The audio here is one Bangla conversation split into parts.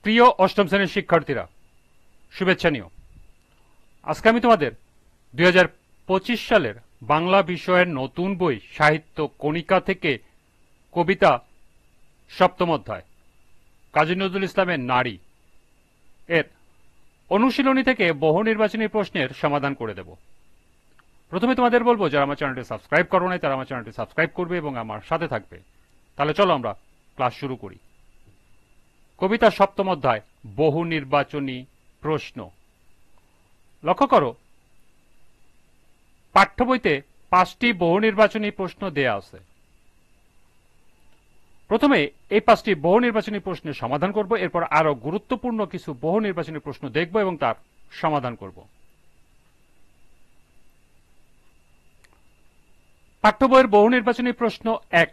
প্রিয় অষ্টম শ্রেণীর শিক্ষার্থীরা, শুভেচ্ছা নিও। আজকে আমি তোমাদের 2025 সালের বাংলা বিষয়ের নতুন বই সাহিত্য কণিকা থেকে কবিতা সপ্তম অধ্যায় কাজী নজরুল ইসলামের নারী এর অনুশীলনী থেকে বহু নির্বাচনী প্রশ্নের সমাধান করে দেব। প্রথমে তোমাদের বলবো, যারা আমার চ্যানেলটি সাবস্ক্রাইব করো নাই তারা আমার চ্যানেলটি সাবস্ক্রাইব করবে এবং আমার সাথে থাকবে। তাহলে চলো আমরা ক্লাস শুরু করি। কবিতা সপ্তম অধ্যায় বহু নির্বাচনী প্রশ্ন। লক্ষ্য করো, পাঠ্য বইতে 5টি বহু নির্বাচনী প্রশ্ন দেয়া আছে। প্রথমে এই 5টি বহু নির্বাচনী প্রশ্নের সমাধান করব, এরপর আরো গুরুত্বপূর্ণ কিছু বহু নির্বাচনী প্রশ্ন দেখব এবং তার সমাধান করব। পাঠ্য বইয়ের বহু নির্বাচনী প্রশ্ন 1,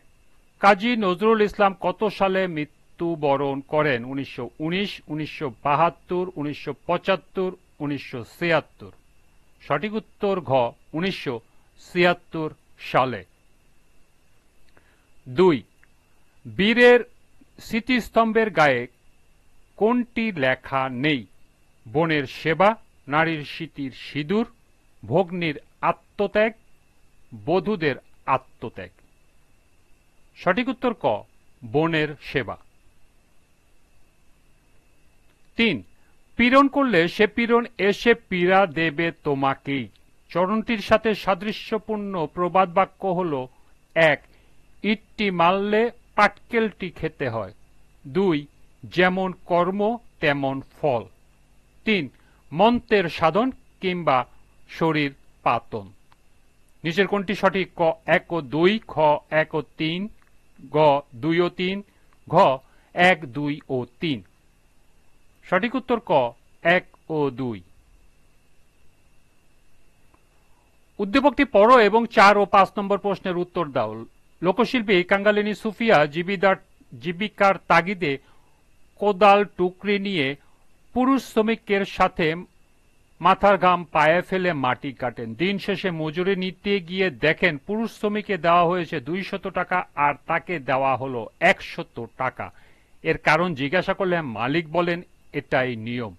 কাজী নজরুল ইসলাম কত সালে মৃত্যুবরণ করেন? 1919, 1972, 1975, 1976। সঠিক উত্তর ঘ, 1976 সালে। 2, বীরের স্মৃতিস্তম্ভের গায়ে কোনটি লেখা নেই? বনের সেবা, নারীর স্মৃতির সিঁদুর, ভগ্নীর আত্মত্যাগ, বধূদের আত্মত্যাগ। সঠিক উত্তর ক, বনের সেবা। 3, পীড়ন করলে সে পীড়ন এসে পীড়া দেবে তোমাকেই। চরণটির সাথে সাদৃশ্যপূর্ণ প্রবাদ বাক্য হল: 1, ইটটি মারলে পাটকেলটি খেতে হয়। 2, যেমন কর্ম তেমন ফল। 3, মন্ত্রের সাধন কিংবা শরীর পাতন। নিচের কোনটি সঠিক? ক 1 ও 2, খ 1 ও 3, গ 2 ও 3, ঘ 1, 2 ও 3। সঠিক উত্তর ক 1 ও 2। উদ্দীপকটি পড়ো এবং 4 ও 5 নম্বর প্রশ্নের উত্তর দাও। লোকশিল্পী কাঙ্গালিনী সুফিয়া জীবিকার তাগিদে কোদাল টুকরি নিয়ে পুরুষ শ্রমিকের সাথে মাথার ঘাম পায়ে ফেলে মাটি কাটেন। দিন শেষে মজুরি নিতে গিয়ে দেখেন পুরুষ শ্রমিককে দেওয়া হয়েছে 200 টাকা আর তাকে দেওয়া হলো 100 টাকা। এর কারণ জিজ্ঞাসা করলে মালিক বলেন এটাই নিয়ম।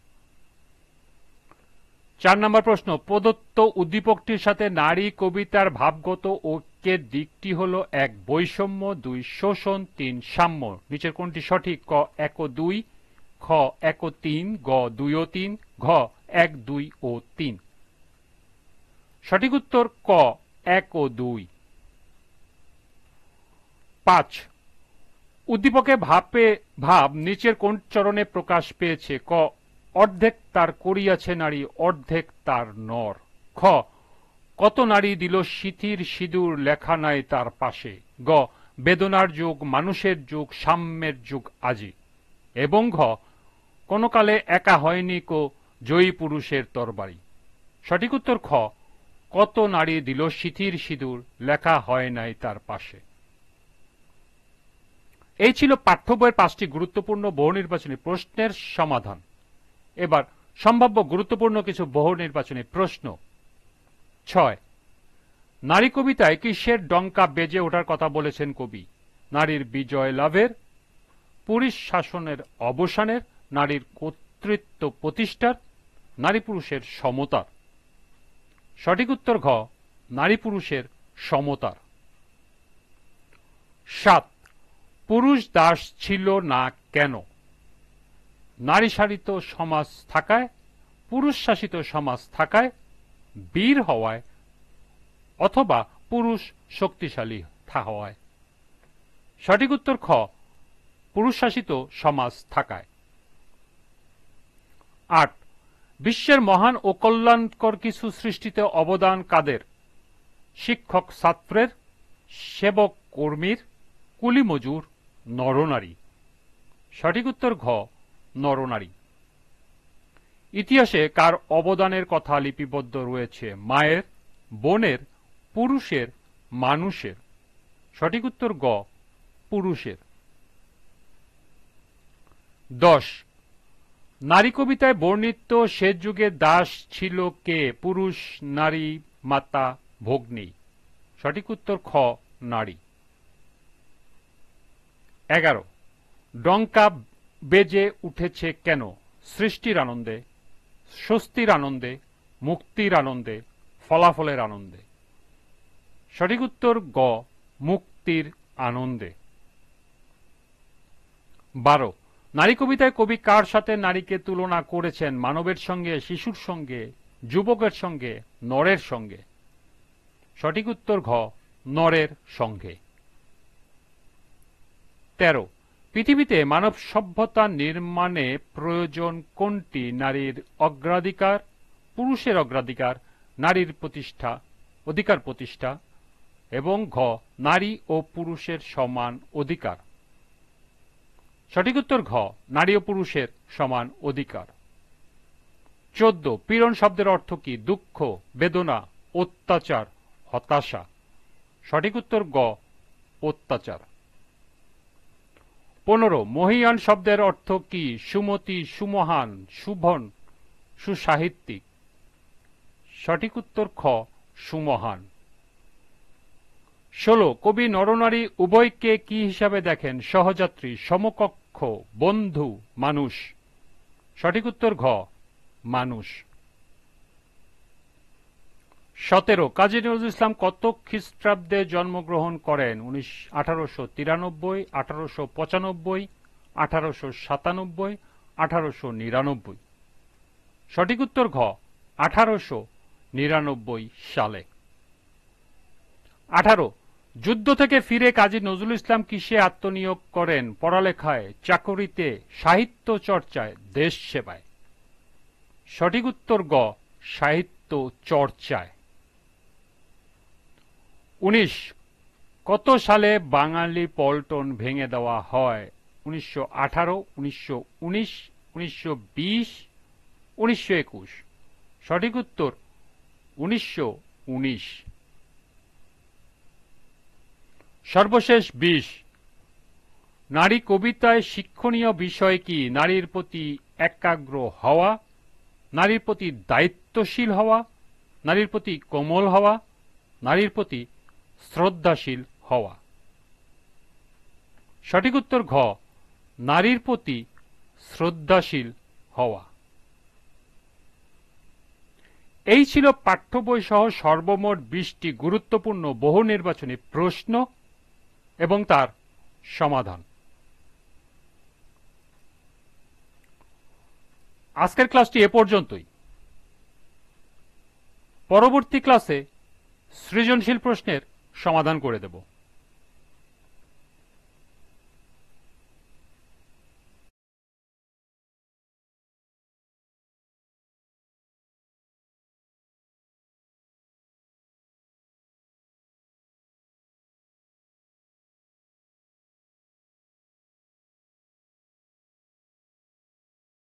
4 নম্বর প্রশ্ন, প্রদত্ত উদ্দীপকটির সাথে নারী কবিতার ভাবগত ঐক্যের দিকটি হল: 1, বৈষম্য, 2, শোষণ, 3, সাম্য। নিচের কোনটি সঠিক? ক 1 ও 2, খ 1 ও 3, গ 2 ও 3, ঘ 1, 2 ও 3। সঠিক উত্তর ক 1 ও 2। 5, উদ্দীপকে ভাব নিচের কোন চরণে প্রকাশ পেয়েছে? ক অর্ধেক তার করিয়াছে নারী, অর্ধেক তার নর। খ কত নারী দিল সিথির সিঁদুর, লেখা নাই তার পাশে। গ বেদনার যুগ, মানুষের যুগ, সাম্যের যুগ আজি। এবং ঘ কোন কালে একা হয়নি কো জয়ী পুরুষের তরবারি। সঠিক উত্তর খ কত নারী দিল সিথির সিঁদুর, লেখা হয় নাই তার পাশে। এই ছিল পাঠ্য বইয়ের 5টি গুরুত্বপূর্ণ বহু নির্বাচনী প্রশ্নের সমাধান। এবার সম্ভাব্য গুরুত্বপূর্ণ কিছু বহু নির্বাচনী প্রশ্ন। 6, নারী কবিতায় কিসের ডঙ্কা বেজে ওঠার কথা বলেছেন কবি? নারীর বিজয় লাভের, পুরুষ শাসনের অবসানের, নারীর কর্তৃত্ব প্রতিষ্ঠার, নারী পুরুষের সমতার। সঠিক উত্তর ঘ, নারী পুরুষের সমতার। 7, পুরুষ দাস ছিল না কেন? নারী শাসিত সমাজ থাকায়, পুরুষ শাসিত সমাজ থাকায়, বীর হওয়ায়, অথবা পুরুষ শক্তিশালী হওয়ায়। সঠিক উত্তর খ, পুরুষ শাসিত সমাজ থাকায়। 8, বিশ্বের মহান ও কল্যাণকর কিছু সৃষ্টিতে অবদান কাদের? শিক্ষক ছাত্রের, সেবক কর্মীর, কুলি মজুর, নরনারী। সঠিক উত্তর ঘ, নরনারী। ইতিহাসে কার অবদানের কথা লিপিবদ্ধ রয়েছে? মায়ের, বোনের, পুরুষের, মানুষের। সঠিক উত্তর গ, পুরুষের। 10, নারী কবিতায় বর্ণিত শেষ যুগে দাস ছিল কে? পুরুষ, নারী, মাতা, ভগ্নী। সঠিক উত্তর খ, নারী। 11, ডঙ্কা বেজে উঠেছে কেন? সৃষ্টির আনন্দে, স্বস্তির আনন্দে, মুক্তির আনন্দে, ফলাফলের আনন্দে। সঠিক উত্তর গ, মুক্তির আনন্দে। 12, নারী কবিতায় কবি কার সাথে নারীকে তুলনা করেছেন? মানবের সঙ্গে, শিশুর সঙ্গে, যুবকের সঙ্গে, নরের সঙ্গে। সঠিক উত্তর ঘ, নরের সঙ্গে। 13, পৃথিবীতে মানব সভ্যতা নির্মাণে প্রয়োজন কোনটি? নারীর অগ্রাধিকার, পুরুষের অগ্রাধিকার, নারীর প্রতিষ্ঠা, অধিকার প্রতিষ্ঠা, এবং ঘ, নারী ও পুরুষের সমান অধিকার। সঠিক উত্তর ঘ, নারী ও পুরুষের সমান অধিকার। 14, পীড়ন শব্দের অর্থ কি? দুঃখ, বেদনা, অত্যাচার, হতাশা। সঠিক উত্তর গ, অত্যাচার। 15, মহীয়ান শব্দের অর্থ কি? সুমতি, সুমহান, শুভন, সুসাহিত্যিক। সঠিক উত্তর খ, সুমহান। 16, কবি নরনারী উভয়কে কি হিসাবে দেখেন? সহযাত্রী, সমকক্ষ, বন্ধু, মানুষ। সঠিক উত্তর ঘ, মানুষ। 17, কাজী নজরুল ইসলাম কত খ্রিস্টাব্দে জন্মগ্রহণ করেন? 1893, 1895, 1897, 1899। সঠিক উত্তর ঘ, 1899 সালে। 18, যুদ্ধ থেকে ফিরে কাজী নজরুল ইসলাম কিসে আত্মনিয়োগ করেন? পড়ালেখায়, চাকরিতে, সাহিত্য চর্চায়, দেশ সেবায়। সঠিক উত্তর গ, সাহিত্য চর্চায়। 19, কত সালে বাঙালি পল্টন ভেঙে দেওয়া হয়? 1918, 1919, 1920, 1921। সঠিক উত্তর 1919। সর্বশেষ 20, নারী কবিতায় শিক্ষণীয় বিষয় কি? নারীর প্রতি একাগ্র হওয়া, নারীর প্রতি দায়িত্বশীল হওয়া, নারীর প্রতি কোমল হওয়া, নারীর প্রতি শ্রদ্ধাশীল হওয়া। সঠিক উত্তর ঘ, নারীর প্রতি শ্রদ্ধাশীল হওয়া। এই ছিল পাঠ্য বই সহ সর্বমোট 20টি গুরুত্বপূর্ণ বহু নির্বাচনী প্রশ্ন এবং তার সমাধান। আজকের ক্লাসটি এ পর্যন্তই। পরবর্তী ক্লাসে সৃজনশীল প্রশ্নের সমাধান করে দেব।